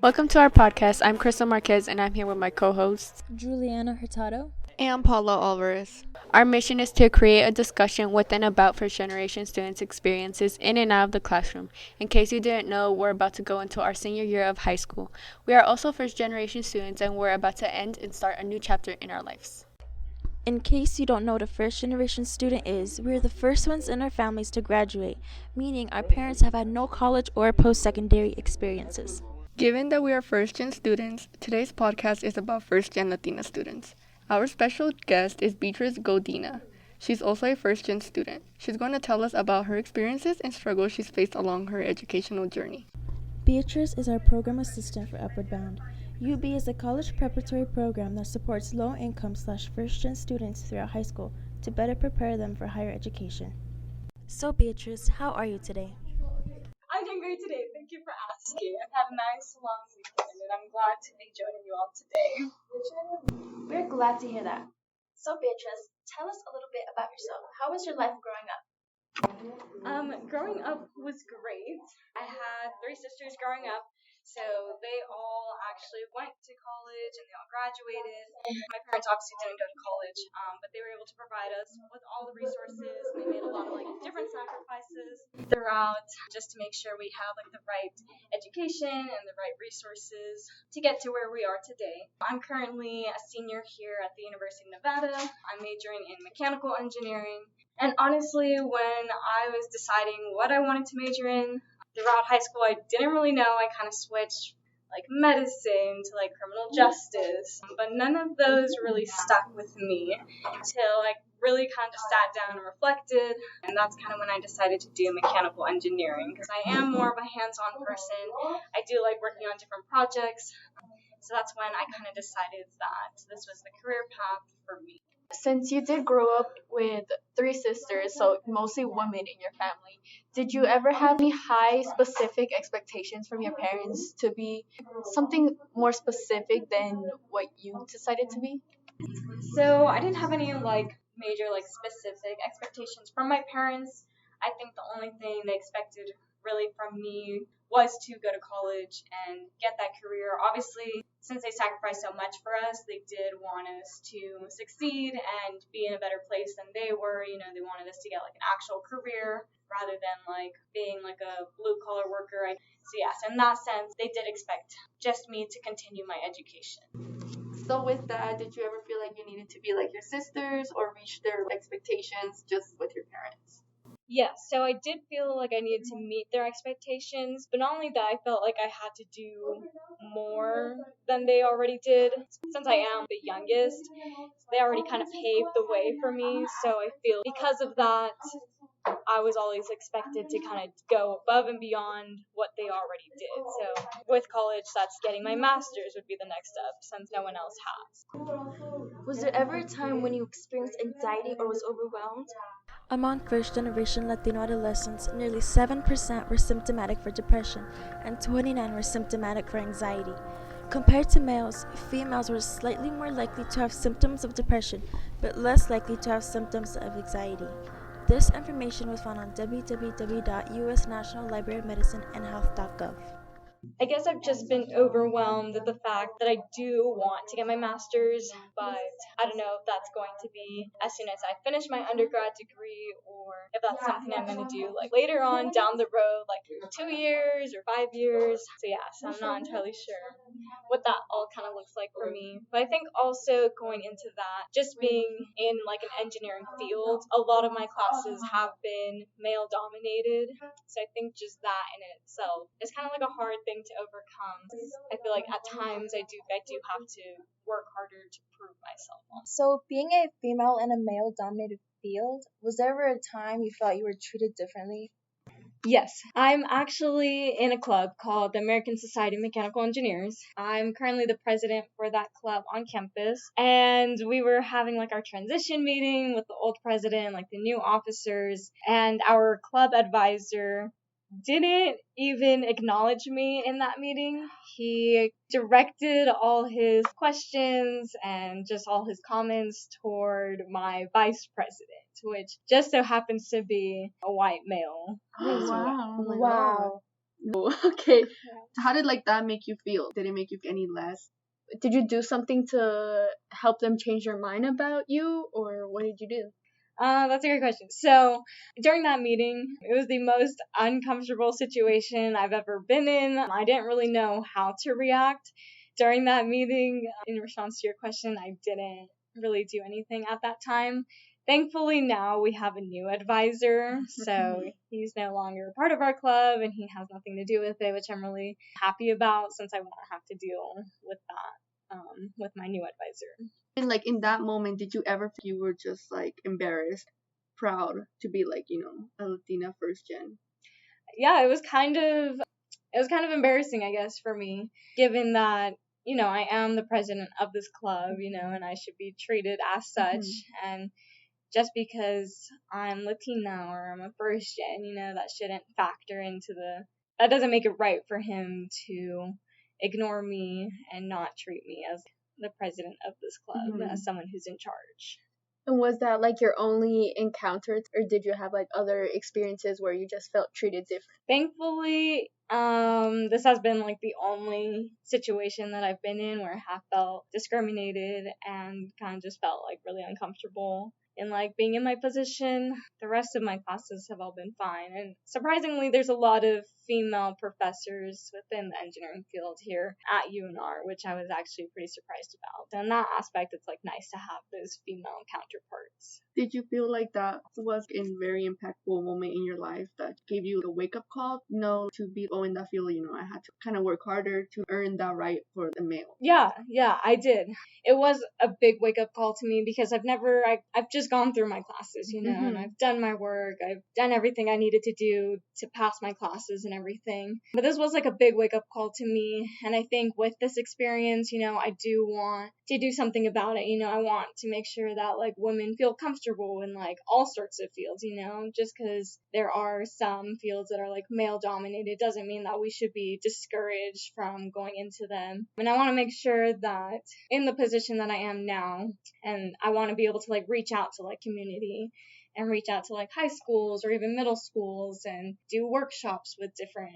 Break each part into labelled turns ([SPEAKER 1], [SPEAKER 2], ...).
[SPEAKER 1] Welcome to our podcast. I'm Crystal Marquez, and I'm here with my co-hosts,
[SPEAKER 2] Juliana Hurtado,
[SPEAKER 3] and Paula Alvarez.
[SPEAKER 1] Our mission is to create a discussion with and about first-generation students' experiences in and out of the classroom. In case you didn't know, we're about to go into our senior year of high school. We are also first-generation students, and we're about to end and start a new chapter in our lives.
[SPEAKER 2] In case you don't know what a first generation student is, we are the first ones in our families to graduate, meaning our parents have had no college or post-secondary experiences.
[SPEAKER 3] Given that we are first-gen students, today's podcast is about first-gen Latina students. Our special guest is Beatrice Godina. She's also a first-gen student. She's going to tell us about her experiences and struggles she's faced along her educational journey.
[SPEAKER 2] Beatrice is our program assistant for Upward Bound. UB is a college preparatory program that supports low-income/first-gen students throughout high school to better prepare them for higher education. So Beatrice, how are you today?
[SPEAKER 4] I'm doing great today. Thank you for asking. I've had a nice long weekend and I'm glad to be joining you all today.
[SPEAKER 5] We're glad to hear that. So Beatrice, tell us a little bit about yourself. How was your life growing up?
[SPEAKER 4] Growing up was great. I had 3 sisters growing up, so they all actually went to college and they all graduated. My parents obviously didn't go to college, but they were able to provide us with all the resources. They made a lot of different sacrifices throughout just to make sure we have the right education and the right resources to get to where we are today. I'm currently a senior here at the University of Nevada. I'm majoring in mechanical engineering. And honestly, when I was deciding what I wanted to major in throughout high school, I didn't really know. I kind of switched medicine to criminal justice, but none of those really stuck with me until I really kind of sat down and reflected, and that's kind of when I decided to do mechanical engineering because I am more of a hands-on person. I do like working on different projects, so that's when I kind of decided that this was the career path for me.
[SPEAKER 5] Since you did grow up with 3 sisters, so mostly women in your family, did you ever have any high specific expectations from your parents to be something more specific than what you decided to be?
[SPEAKER 4] So I didn't have any major specific expectations from my parents. I think the only thing they expected really from me was to go to college and get that career. Obviously, since they sacrificed so much for us, they did want us to succeed and be in a better place than they were. They wanted us to get an actual career rather than being a blue collar worker. So yes, in that sense, they did expect just me to continue my education.
[SPEAKER 5] So with that, did you ever feel like you needed to be like your sisters or reach their expectations just with your parents?
[SPEAKER 4] Yes, so I did feel like I needed to meet their expectations, but not only that, I felt like I had to do more than they already did. Since I am the youngest, they already kind of paved the way for me, so I feel because of that, I was always expected to kind of go above and beyond what they already did. So with college, that's getting my master's would be the next step, since no one else has.
[SPEAKER 5] Was there ever a time when you experienced anxiety or was overwhelmed?
[SPEAKER 2] Among first-generation Latino adolescents, nearly 7% were symptomatic for depression and 29% were symptomatic for anxiety. Compared to males, females were slightly more likely to have symptoms of depression, but less likely to have symptoms of anxiety. This information was found on www.usnationallibraryofmedicineandhealth.gov.
[SPEAKER 4] I guess I've just been overwhelmed at the fact that I do want to get my master's, but I don't know if that's going to be as soon as I finish my undergrad degree or if that's something I'm going to do later on down the road, 2 years or 5 years. So yes, I'm not entirely sure what that all kind of looks like for me. But I think also going into that, just being in an engineering field, a lot of my classes have been male dominated. So I think just that in itself is kind of a hard thing to overcome. I feel like at times I do have to work harder to prove myself.
[SPEAKER 5] So being a female in a male-dominated field, was there ever a time you felt you were treated differently?
[SPEAKER 4] Yes, I'm actually in a club called the American Society of Mechanical Engineers. I'm currently the president for that club on campus, and we were having our transition meeting with the old president, the new officers, and our club advisor didn't even acknowledge me in that meeting. He directed all his questions and just all his comments toward my vice president, which just so happens to be a white male.
[SPEAKER 5] Oh, wow. Wow. Okay.
[SPEAKER 6] How did like that make you feel? Did it make you any less?
[SPEAKER 5] Did you do something to help them change their mind about you, or what did you do?
[SPEAKER 4] That's a great question. So during that meeting, it was the most uncomfortable situation I've ever been in. I didn't really know how to react during that meeting. In response to your question, I didn't really do anything at that time. Thankfully, now we have a new advisor, so he's no longer part of our club and he has nothing to do with it, which I'm really happy about since I won't have to deal with that with my new advisor.
[SPEAKER 6] And like in that moment, did you ever feel you were just like embarrassed, proud to be like, a Latina first gen?
[SPEAKER 4] Yeah, it was kind of embarrassing, I guess, for me, given that, I am the president of this club, and I should be treated as such. And just because I'm Latina or I'm a first gen, that shouldn't factor into that doesn't make it right for him to ignore me and not treat me as the president of this club, as someone who's in charge.
[SPEAKER 5] And was that like your only encounter, or did you have like other experiences where you just felt treated different?
[SPEAKER 4] Thankfully, this has been like the only situation that I've been in where I have felt discriminated and kind of just felt like really uncomfortable in like being in my position. The rest of my classes have all been fine, and surprisingly, there's a lot of female professors within the engineering field here at UNR, which I was actually pretty surprised about. In that aspect, it's like nice to have those female counterparts.
[SPEAKER 6] Did you feel like that was a very impactful moment in your life that gave you a wake-up call? To be in that field, I had to kind of work harder to earn that right for the male.
[SPEAKER 4] Yeah, I did. It was a big wake-up call to me because I've just gone through my classes, and I've done my work. I've done everything I needed to do to pass my classes and everything. But this was like a big wake-up call to me. And I think with this experience, I do want to do something about it. I want to make sure that like women feel comfortable in like all sorts of fields, just because there are some fields that are like male dominated doesn't mean that we should be discouraged from going into them. And I want to make sure that in the position that I am now, and I want to be able to like reach out to like community and reach out to like high schools or even middle schools and do workshops with different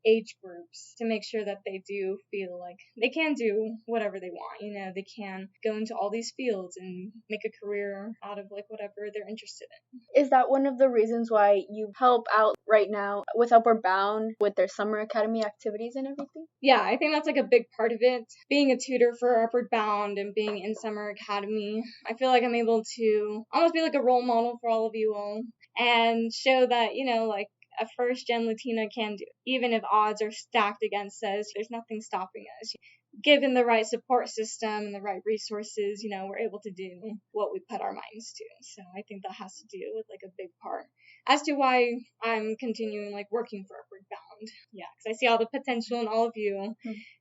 [SPEAKER 4] age groups to make sure that they do feel like they can do whatever they want. They can go into all these fields and make a career out of like whatever they're interested in.
[SPEAKER 5] Is that one of the reasons why you help out right now with Upward Bound with their summer academy activities and everything?
[SPEAKER 4] Yeah, I think that's like a big part of it. Being a tutor for Upward Bound and being in summer academy, I feel like I'm able to almost be like a role model for all of you all and show that, like a first gen Latina can do. Even if odds are stacked against us, there's nothing stopping us. Given the right support system and the right resources, we're able to do what we put our minds to. So I think that has to do with like a big part as to why I'm continuing like working for Upward Bound. Yeah, because I see all the potential in all of you.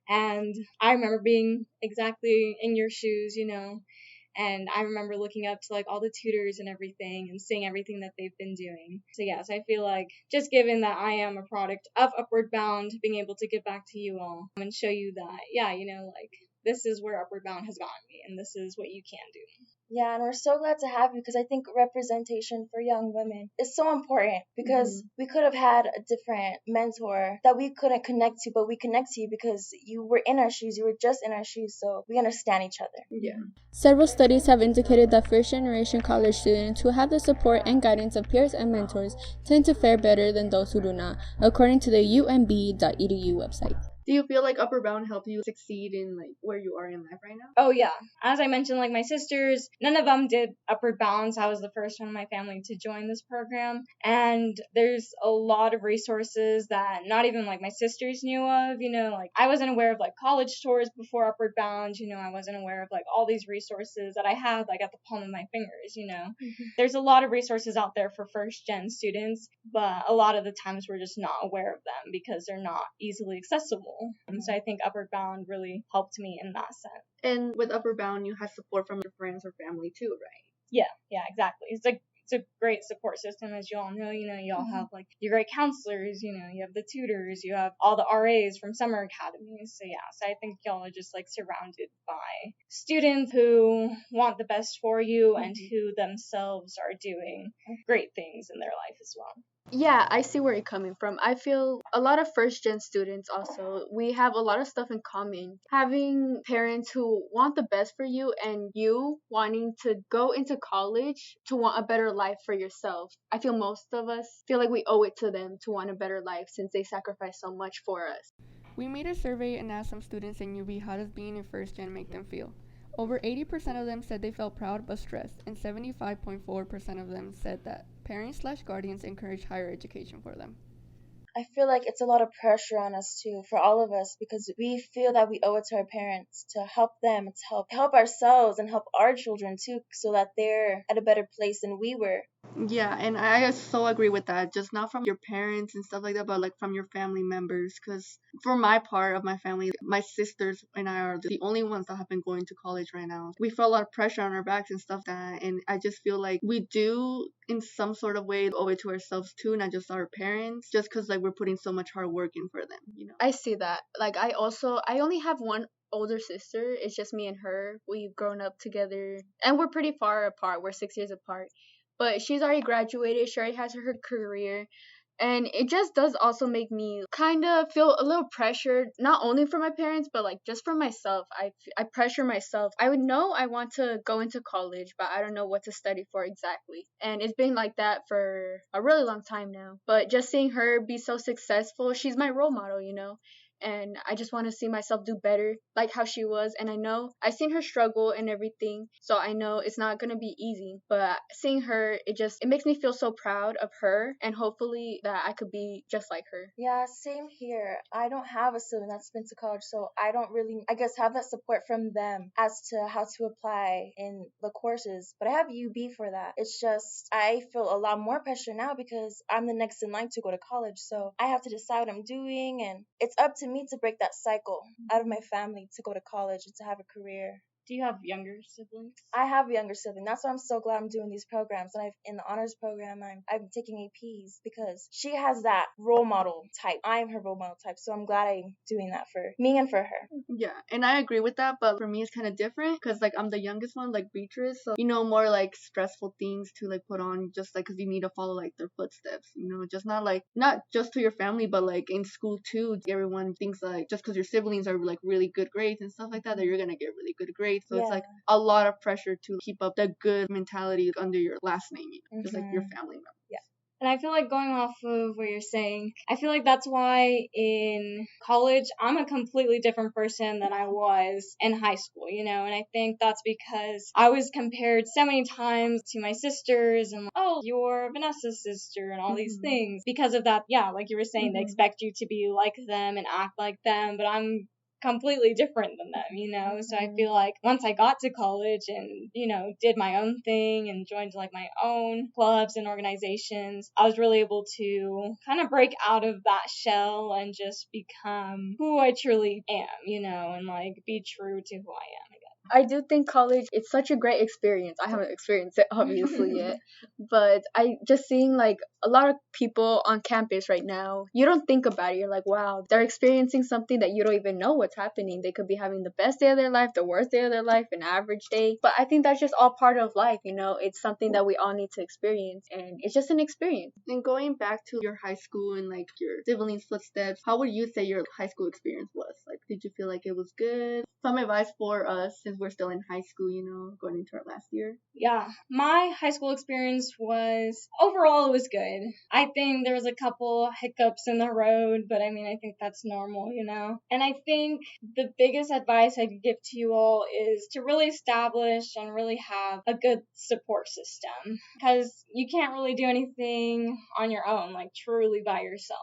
[SPEAKER 4] And I remember being exactly in your shoes, and I remember looking up to like all the tutors and everything and seeing everything that they've been doing. So yes, I feel like just given that I am a product of Upward Bound, being able to give back to you all and show you that, like this is where Upward Bound has gotten me and this is what you can do.
[SPEAKER 2] Yeah, and we're so glad to have you because I think representation for young women is so important because we could have had a different mentor that we couldn't connect to, but we connect to you because you were in our shoes, you were just in our shoes, so we understand each other.
[SPEAKER 6] Yeah.
[SPEAKER 1] Several studies have indicated that first-generation college students who have the support and guidance of peers and mentors tend to fare better than those who do not, according to the umb.edu website.
[SPEAKER 6] Do you feel like Upward Bound helped you succeed in like where you are in life right now?
[SPEAKER 4] Oh yeah. As I mentioned, like my sisters, none of them did Upward Bound. I was the first one in my family to join this program. And there's a lot of resources that not even like my sisters knew of, like I wasn't aware of like college tours before Upward Bound, I wasn't aware of like all these resources that I had like at the palm of my fingers, There's a lot of resources out there for first gen students, but a lot of the times we're just not aware of them because they're not easily accessible. And so I think Upward Bound really helped me in that sense.
[SPEAKER 6] And with Upward Bound, you had support from your friends or family too, right?
[SPEAKER 4] Yeah, exactly. It's a great support system, as you all know. You all have like your great counselors. You have the tutors. You have all the RAs from summer academies. So yeah, so I think y'all are just like surrounded by students who want the best for you and who themselves are doing great things in their life as well.
[SPEAKER 5] Yeah, I see where you're coming from. I feel a lot of first gen students also, we have a lot of stuff in common. Having parents who want the best for you and you wanting to go into college to want a better life for yourself. I feel most of us feel like we owe it to them to want a better life since they sacrifice so much for us.
[SPEAKER 3] We made a survey and asked some students in UB how does being in first gen make them feel. Over 80% of them said they felt proud but stressed, and 75.4% of them said that parents/guardians encourage higher education for them.
[SPEAKER 2] I feel like it's a lot of pressure on us too, for all of us, because we feel that we owe it to our parents to help them, to help ourselves and help our children too, so that they're at a better place than we were.
[SPEAKER 6] Yeah, and I so agree with that. Just not from your parents and stuff like that, but like from your family members. Because for my part of my family, my sisters and I are the only ones that have been going to college right now. We feel a lot of pressure on our backs and stuff like that, and I just feel like we do in some sort of way owe it to ourselves too, not just our parents, just because like we're putting so much hard work in for them.
[SPEAKER 5] I see that. Like I only have one older sister. It's just me and her. We've grown up together and we're pretty far apart. We're 6 years apart. But she's already graduated. She already has her career. And it just does also make me kind of feel a little pressured, not only for my parents, but like just for myself. I pressure myself. I would know I want to go into college, but I don't know what to study for exactly. And it's been like that for a really long time now. But just seeing her be so successful, she's my role model. And I just want to see myself do better, like how she was. And I know I've seen her struggle and everything, so I know it's not gonna be easy. But seeing her, it makes me feel so proud of her, and hopefully that I could be just like her.
[SPEAKER 2] Yeah, same here. I don't have a sibling that's been to college, so I don't really, I guess, have that support from them as to how to apply in the courses. But I have UB for that. It's just, I feel a lot more pressure now because I'm the next in line to go to college. So I have to decide what I'm doing, and it's up to me to break that cycle out of my family to go to college and to have a career.
[SPEAKER 4] Do you have younger siblings?
[SPEAKER 2] I have a younger sibling. That's why I'm so glad I'm doing these programs. And in the honors program, I'm taking APs because she has that role model type. I'm her role model type. So I'm glad I'm doing that for me and for her.
[SPEAKER 6] Yeah, and I agree with that, but for me it's kind of different because like I'm the youngest one, like Beatrice, so more like stressful things to like put on just like because you need to follow like their footsteps, just not just to your family, but like in school too. Everyone thinks like just because your siblings are like really good grades and stuff like that you're gonna get really good grades, so it's like a lot of pressure to keep up the good mentality under your last name, just like your family member.
[SPEAKER 2] Yeah.
[SPEAKER 4] And I feel like going off of what you're saying, I feel like that's why in college, I'm a completely different person than I was in high school. And I think that's because I was compared so many times to my sisters and, oh, you're Vanessa's sister and all these things. Because of that, yeah, like you were saying, they expect you to be like them and act like them, but I'm completely different than them. So I feel like once I got to college and, did my own thing and joined like my own clubs and organizations, I was really able to kind of break out of that shell and just become who I truly am, and like be true to who I am.
[SPEAKER 5] I do think college it's such a great experience. I haven't experienced it obviously yet, but I just seeing like a lot of people on campus right now, you don't think about it. You're like, wow, they're experiencing something that you don't even know what's happening. They could be having the best day of their life, the worst day of their life, an average day. But I think that's just all part of life. It's something that we all need to experience, and it's just an experience.
[SPEAKER 6] And going back to your high school and like your siblings' footsteps, how would you say your high school experience was? Like, did you feel like it was good? Some advice for us since we're still in high school, going into our last year.
[SPEAKER 4] Yeah, my high school experience was overall it was good. I think there was a couple hiccups in the road, but I mean I think that's normal. And I think the biggest advice I could give to you all is to really establish and really have a good support system, because you can't really do anything on your own, like truly by yourself.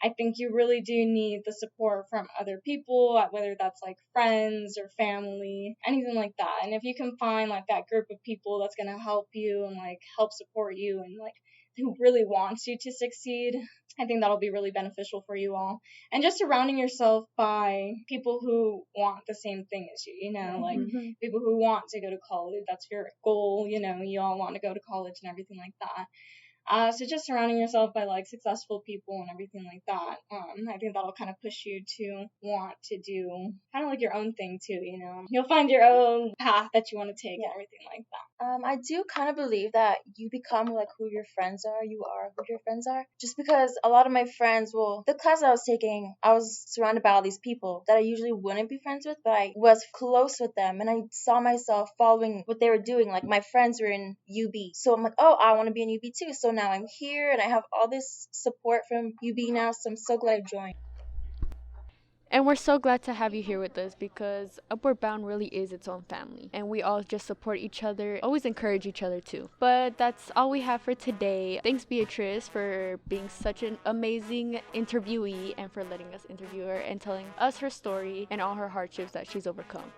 [SPEAKER 4] I think you really do need the support from other people, whether that's like friends or family, anything like that. And if you can find like that group of people that's going to help you and like help support you and like who really wants you to succeed, I think that'll be really beneficial for you all. And just surrounding yourself by people who want the same thing as you, like people who want to go to college. That's your goal, you all want to go to college and everything like that. So just surrounding yourself by like successful people and everything like that. I think that'll kind of push you to want to do kind of like your own thing too. You'll find your own path that you want to take and everything like that.
[SPEAKER 2] I do kind of believe that you become like who your friends are. You are who your friends are. Just because a lot of my friends, well, the class I was taking, I was surrounded by all these people that I usually wouldn't be friends with, but I was close with them and I saw myself following what they were doing. Like my friends were in UB. So I'm like, oh, I want to be in UB too. So now I'm here and I have all this support from UB now. So I'm so glad I joined.
[SPEAKER 1] And we're so glad to have you here with us because Upward Bound really is its own family. And we all just support each other, always encourage each other too. But that's all we have for today. Thanks, Beatrice, for being such an amazing interviewee and for letting us interview her and telling us her story and all her hardships that she's overcome.